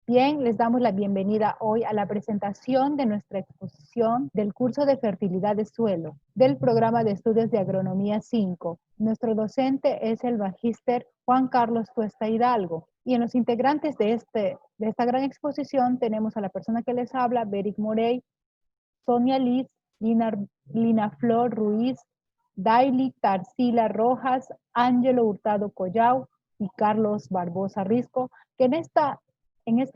Bien, les damos la bienvenida hoy a la presentación de nuestra exposición del curso de fertilidad de suelo del programa de estudios de agronomía 5. Nuestro docente es el magíster Juan Carlos Cuesta Hidalgo. Y en los integrantes de esta gran exposición tenemos a la persona que les habla, Beric Morey, Sonia Liz, Lina Flor Ruiz, Daily Tarsila Rojas, Ángelo Hurtado Collao y Carlos Barbosa Risco, que en esta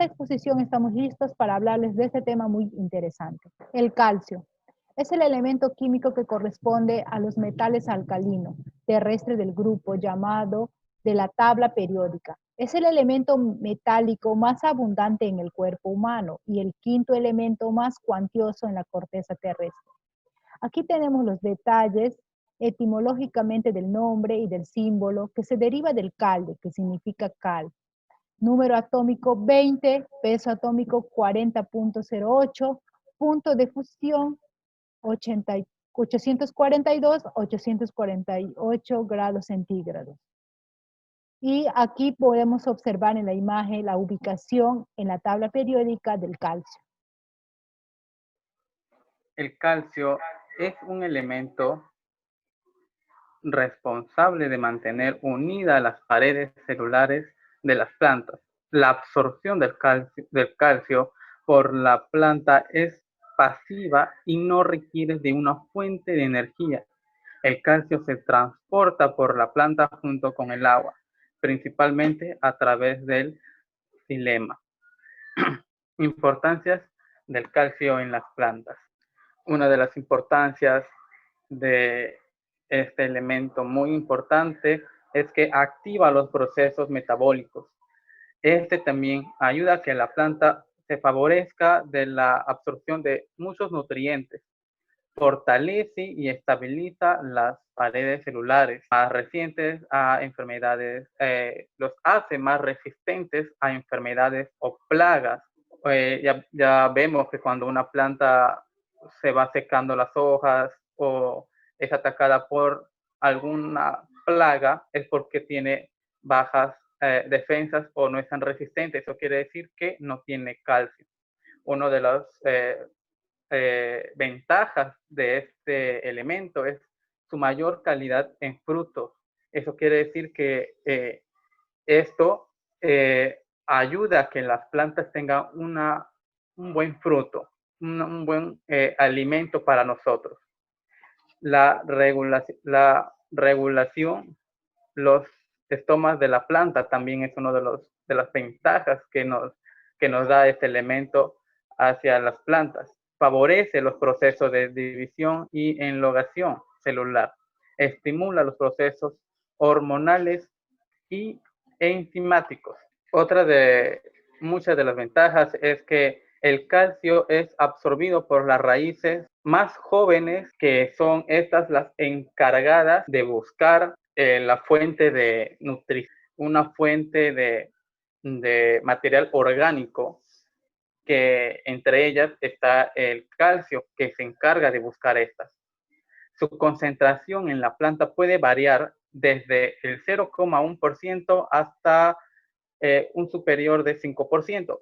exposición estamos listos para hablarles de este tema muy interesante. El calcio es el elemento químico que corresponde a los metales alcalinos terrestres del grupo llamado de la tabla periódica. Es el elemento metálico más abundante en el cuerpo humano y el quinto elemento más cuantioso en la corteza terrestre. Aquí tenemos los detalles etimológicamente del nombre y del símbolo que se deriva del calde, que significa cal. Número atómico 20, peso atómico 40.08, punto de fusión 842-848 grados centígrados. Y aquí podemos observar en la imagen la ubicación en la tabla periódica del calcio. El calcio es un elemento responsable de mantener unidas las paredes celulares de las plantas. La absorción del calcio por la planta es pasiva y no requiere de una fuente de energía. El calcio se transporta por la planta junto con el agua, principalmente a través del xilema. Importancias del calcio en las plantas. Una de las importancias de este elemento muy importante es que activa los procesos metabólicos. Este también ayuda a que la planta se favorezca de la absorción de muchos nutrientes. Fortalece y estabiliza las paredes celulares más recientes a enfermedades, los hace más resistentes a enfermedades o plagas. Ya vemos que cuando una planta se va secando las hojas o es atacada por alguna plaga, es porque tiene bajas defensas o no es tan resistente. Eso quiere decir que no tiene calcio. Uno de los ventajas de este elemento es su mayor calidad en frutos. Eso quiere decir que esto ayuda a que las plantas tengan un buen fruto, un buen alimento para nosotros. La regulación, los estomas de la planta también es una de las ventajas que nos da este elemento hacia las plantas. Favorece los procesos de división y enlogación celular. Estimula los procesos hormonales y enzimáticos. Otra de muchas de las ventajas es que el calcio es absorbido por las raíces más jóvenes, que son estas las encargadas de buscar la fuente de nutrición, una fuente de material orgánico, que entre ellas está el calcio, que se encarga de buscar estas. Su concentración en la planta puede variar desde el 0,1% hasta un superior de 5%.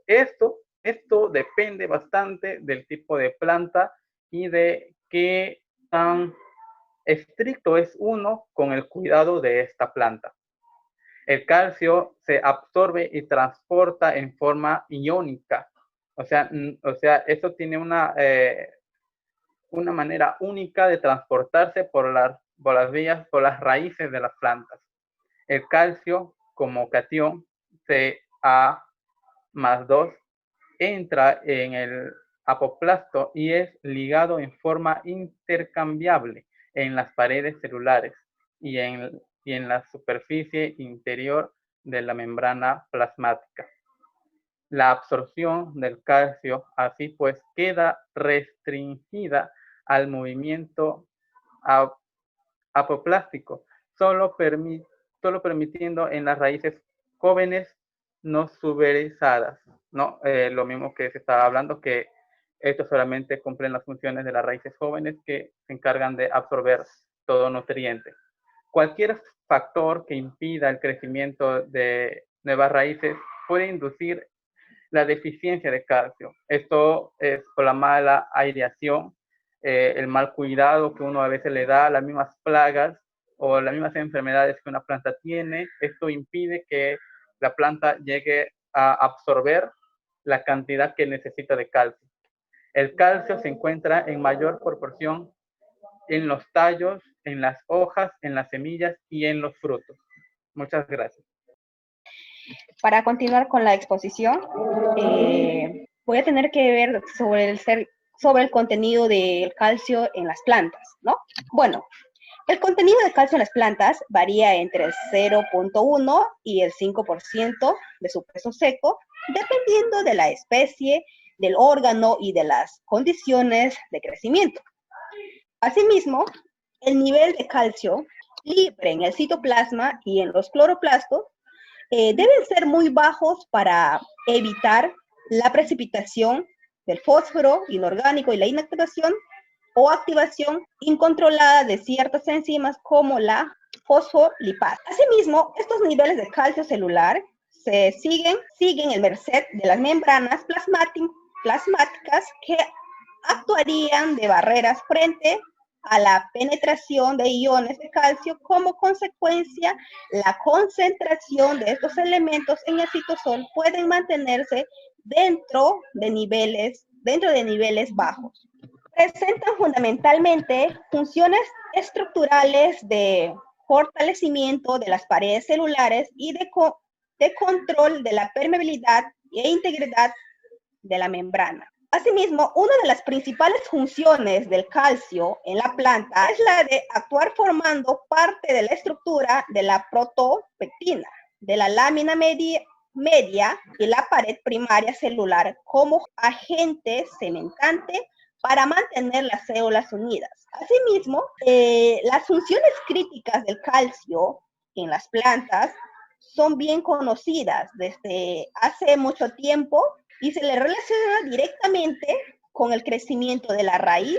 Esto depende bastante del tipo de planta y de qué tan estricto es uno con el cuidado de esta planta. El calcio se absorbe y transporta en forma iónica. O sea, esto tiene una manera única de transportarse por las vías, por las raíces de las plantas. El calcio, como catión, Ca+2, entra en el apoplasto y es ligado en forma intercambiable en las paredes celulares y en la superficie interior de la membrana plasmática. La absorción del calcio así pues queda restringida al movimiento apoplástico, solo permitiendo en las raíces jóvenes no suberizadas, ¿no? Lo mismo que se estaba hablando, que estos solamente cumplen las funciones de las raíces jóvenes, que se encargan de absorber todo nutriente. Cualquier factor que impida el crecimiento de nuevas raíces puede inducir la deficiencia de calcio. Esto es por la mala aireación, el mal cuidado que uno a veces le da a las mismas plagas o las mismas enfermedades que una planta tiene. Esto impide que la planta llegue a absorber la cantidad que necesita de calcio. El calcio se encuentra en mayor proporción en los tallos, en las hojas, en las semillas y en los frutos. Muchas gracias. Para continuar con la exposición, voy a tener que ver sobre el contenido del calcio en las plantas, ¿no? Bueno, el contenido de calcio en las plantas varía entre el 0.1 y el 5% de su peso seco, dependiendo de la especie, del órgano y de las condiciones de crecimiento. Asimismo, el nivel de calcio libre en el citoplasma y en los cloroplastos deben ser muy bajos para evitar la precipitación del fósforo inorgánico y la inactivación o activación incontrolada de ciertas enzimas como la fosfolipasa. Asimismo, estos niveles de calcio celular siguen en merced de las membranas plasmáticas que actuarían de barreras frente a la penetración de iones de calcio. Como consecuencia, la concentración de estos elementos en el citosol pueden mantenerse dentro de niveles bajos. Presentan fundamentalmente funciones estructurales de fortalecimiento de las paredes celulares y de control de la permeabilidad e integridad de la membrana. Asimismo, una de las principales funciones del calcio en la planta es la de actuar formando parte de la estructura de la protopectina, de la lámina media y la pared primaria celular como agente cementante para mantener las células unidas. Asimismo, las funciones críticas del calcio en las plantas son bien conocidas desde hace mucho tiempo y se le relaciona directamente con el crecimiento de la raíz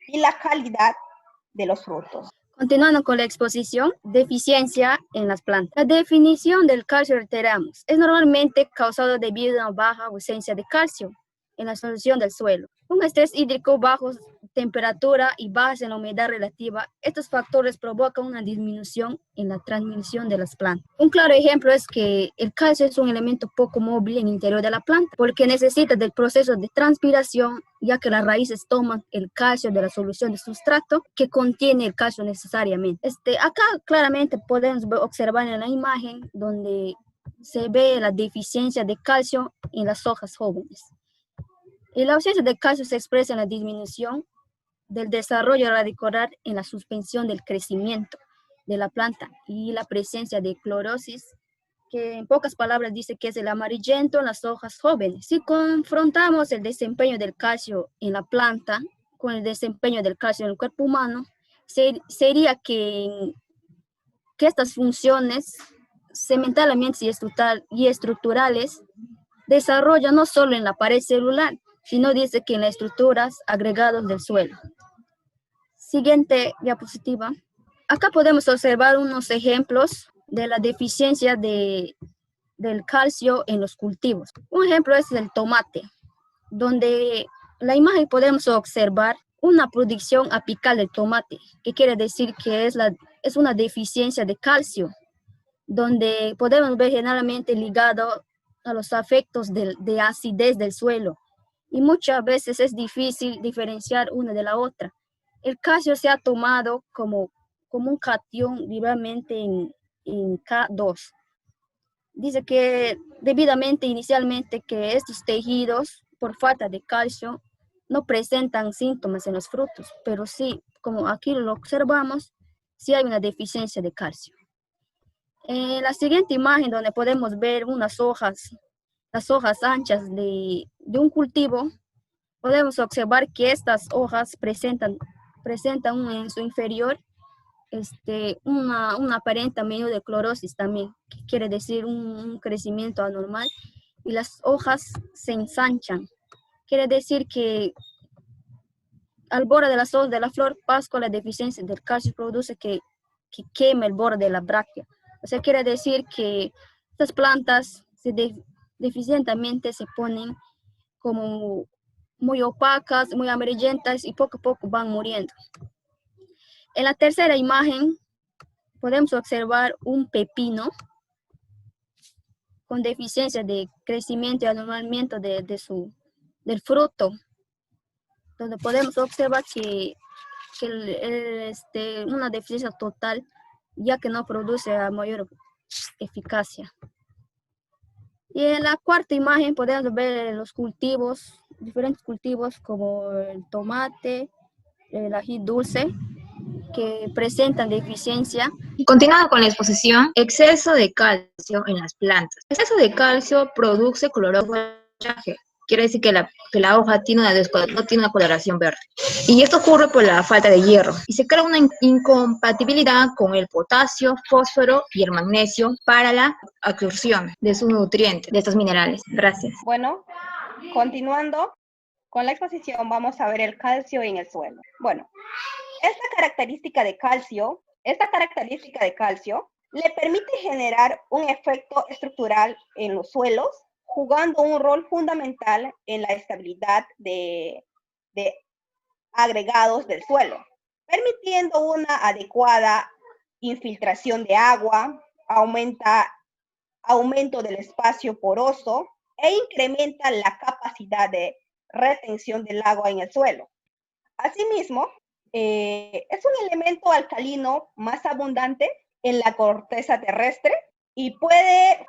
y la calidad de los frutos. Continuando con la exposición, deficiencia en las plantas. La definición del calcio reiteramos, es normalmente causado debido a una baja ausencia de calcio en la solución del suelo. Un estrés hídrico, bajo temperatura y bajas en la humedad relativa, estos factores provocan una disminución en la transmisión de las plantas. Un claro ejemplo es que el calcio es un elemento poco móvil en el interior de la planta, porque necesita del proceso de transpiración, ya que las raíces toman el calcio de la solución de sustrato que contiene el calcio necesariamente. Acá claramente podemos observar en la imagen donde se ve la deficiencia de calcio en las hojas jóvenes. Y la ausencia de calcio se expresa en la disminución del desarrollo radicular, en la suspensión del crecimiento de la planta y la presencia de clorosis, que en pocas palabras dice que es el amarillento en las hojas jóvenes. Si confrontamos el desempeño del calcio en la planta con el desempeño del calcio en el cuerpo humano, sería que estas funciones cementales y estructurales desarrollan no solo en la pared celular, sino dice que en las estructuras agregadas del suelo. Siguiente diapositiva. Acá podemos observar unos ejemplos de la deficiencia del calcio en los cultivos. Un ejemplo es el tomate, donde la imagen podemos observar una producción apical del tomate, que quiere decir que es una deficiencia de calcio, donde podemos ver generalmente ligado a los efectos de acidez del suelo, y muchas veces es difícil diferenciar una de la otra. El calcio se ha tomado como un catión libremente en K2. Dice que inicialmente que estos tejidos, por falta de calcio, no presentan síntomas en los frutos, pero sí, como aquí lo observamos, sí hay una deficiencia de calcio. En la siguiente imagen, donde podemos ver las hojas anchas de un cultivo, podemos observar que estas hojas presentan en su inferior una aparente medio de clorosis también, que quiere decir un crecimiento anormal, y las hojas se ensanchan. Quiere decir que al borde de las hojas de la flor, pasco, la deficiencia del calcio produce que queme el borde de la bráctea. O sea, quiere decir que estas plantas se deficientemente se ponen como muy opacas, muy amarillentas y poco a poco van muriendo. En la tercera imagen podemos observar un pepino con deficiencia de crecimiento y alumbramiento del fruto, donde podemos observar que una deficiencia total, ya que no produce a mayor eficacia. Y en la cuarta imagen podemos ver los cultivos, diferentes cultivos como el tomate, el ají dulce, que presentan deficiencia. Continuando con la exposición, exceso de calcio en las plantas. Exceso de calcio produce color follaje. Quiere decir que la hoja no tiene una coloración verde. Y esto ocurre por la falta de hierro. Y se crea una incompatibilidad con el potasio, fósforo y el magnesio para la absorción de sus nutrientes, de estos minerales. Gracias. Bueno, continuando con la exposición, vamos a ver el calcio en el suelo. Bueno, esta característica de calcio le permite generar un efecto estructural en los suelos, jugando un rol fundamental en la estabilidad de agregados del suelo, permitiendo una adecuada infiltración de agua, aumento del espacio poroso e incrementa la capacidad de retención del agua en el suelo. Asimismo, es un elemento alcalino más abundante en la corteza terrestre y puede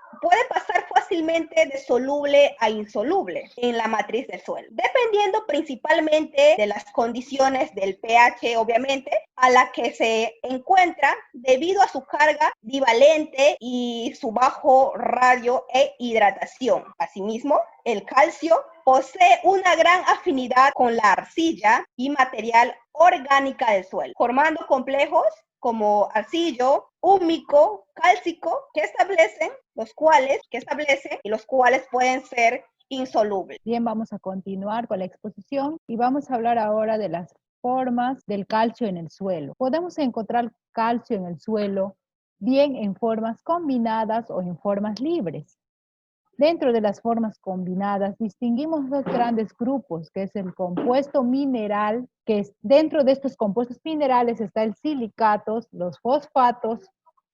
pasar fácilmente de soluble a insoluble en la matriz del suelo, dependiendo principalmente de las condiciones del pH, obviamente, a la que se encuentra debido a su carga divalente y su bajo radio e hidratación. Asimismo, el calcio posee una gran afinidad con la arcilla y material orgánica del suelo, formando complejos como arcillo, húmico, cálcico, que establecen y los cuales pueden ser insolubles. Bien, vamos a continuar con la exposición y vamos a hablar ahora de las formas del calcio en el suelo. Podemos encontrar calcio en el suelo bien en formas combinadas o en formas libres. Dentro de las formas combinadas distinguimos dos grandes grupos, que es el compuesto mineral, que dentro de estos compuestos minerales está el silicatos, los fosfatos,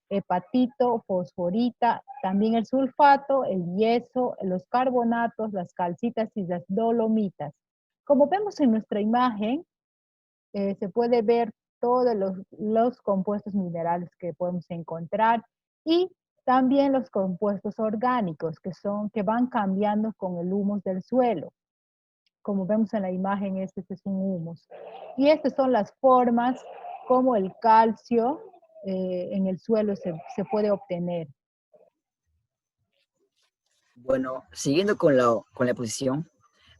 hepatito, fosforita, también el sulfato, el yeso, los carbonatos, las calcitas y las dolomitas. Como vemos en nuestra imagen, se puede ver todos los compuestos minerales que podemos encontrar y también los compuestos orgánicos que van cambiando con el humus del suelo. Como vemos en la imagen, este es un humus. Y estas son las formas como el calcio en el suelo se puede obtener. Bueno, siguiendo con la exposición,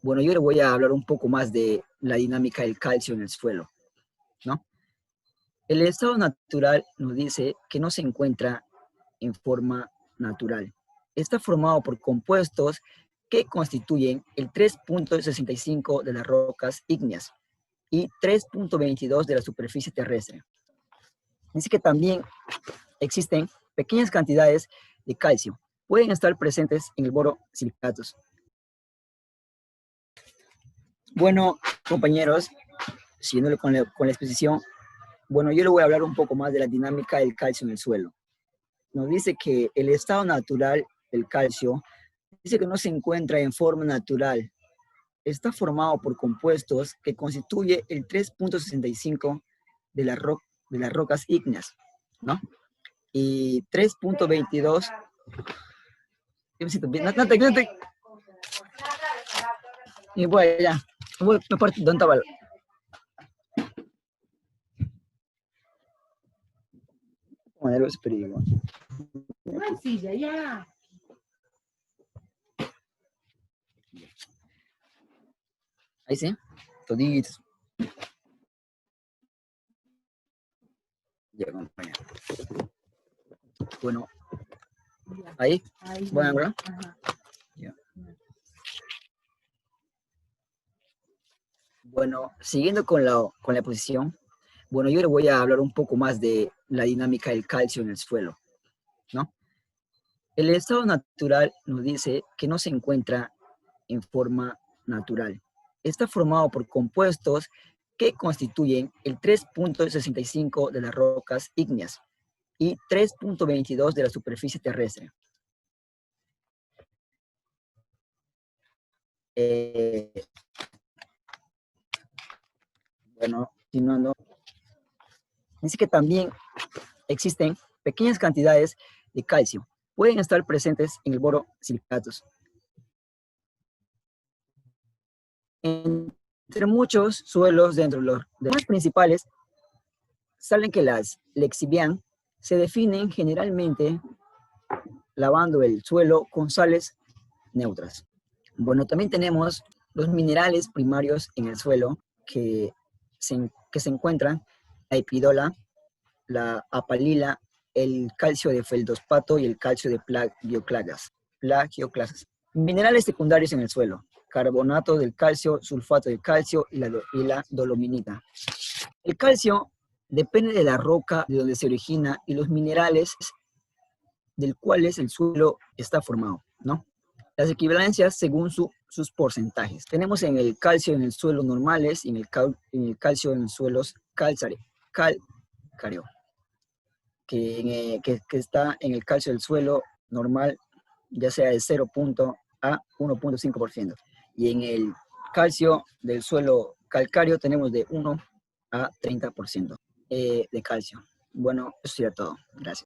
bueno, yo le voy a hablar un poco más de la dinámica del calcio en el suelo, ¿no? El estado natural nos dice que no se encuentra en forma natural. Está formado por compuestos que constituyen el 3.65 de las rocas ígneas y 3.22 de la superficie terrestre. Dice que también existen pequeñas cantidades de calcio. Pueden estar presentes en el borosilicatos. Bueno, compañeros, siguiendo con la exposición, bueno, yo le voy a hablar un poco más de la dinámica del calcio en el suelo. Nos dice que el estado natural del calcio dice que no se encuentra en forma natural. Está formado por compuestos que constituye el 3.65 de las rocas ígneas, ¿no? Y 3.22. Y voy allá. ¿Dónde estaba? Una silla, ya. Ahí sí, toditos. Ya, compañero. Bueno, ahí. Bueno, ¿verdad? Ya. Bueno, siguiendo con la exposición, bueno, yo le voy a hablar un poco más de la dinámica del calcio en el suelo, ¿no? El estado natural nos dice que no se encuentra en forma natural. Está formado por compuestos que constituyen el 3.65 de las rocas ígneas y 3.22 de la superficie terrestre. Bueno, continuando. Dice que también existen pequeñas cantidades de calcio. Pueden estar presentes en el boro silicatos. Entre muchos suelos dentro de los más principales, salen que las lexibian se definen generalmente lavando el suelo con sales neutras. Bueno, también tenemos los minerales primarios en el suelo que se encuentran la epidola, la apalila, el calcio de feldospato y el calcio de plagioclasas. Minerales secundarios en el suelo: carbonato del calcio, sulfato de calcio y la dolominita. El calcio depende de la roca de donde se origina y los minerales del cuales el suelo está formado, ¿no? Las equivalencias según sus porcentajes. Tenemos en el calcio en el suelo normales y en el calcio en los suelos calcáreo, que está en el calcio del suelo normal, ya sea de 0. a 1.5%. Y en el calcio del suelo calcáreo tenemos de 1 a 30% de calcio. Bueno, eso sería todo. Gracias.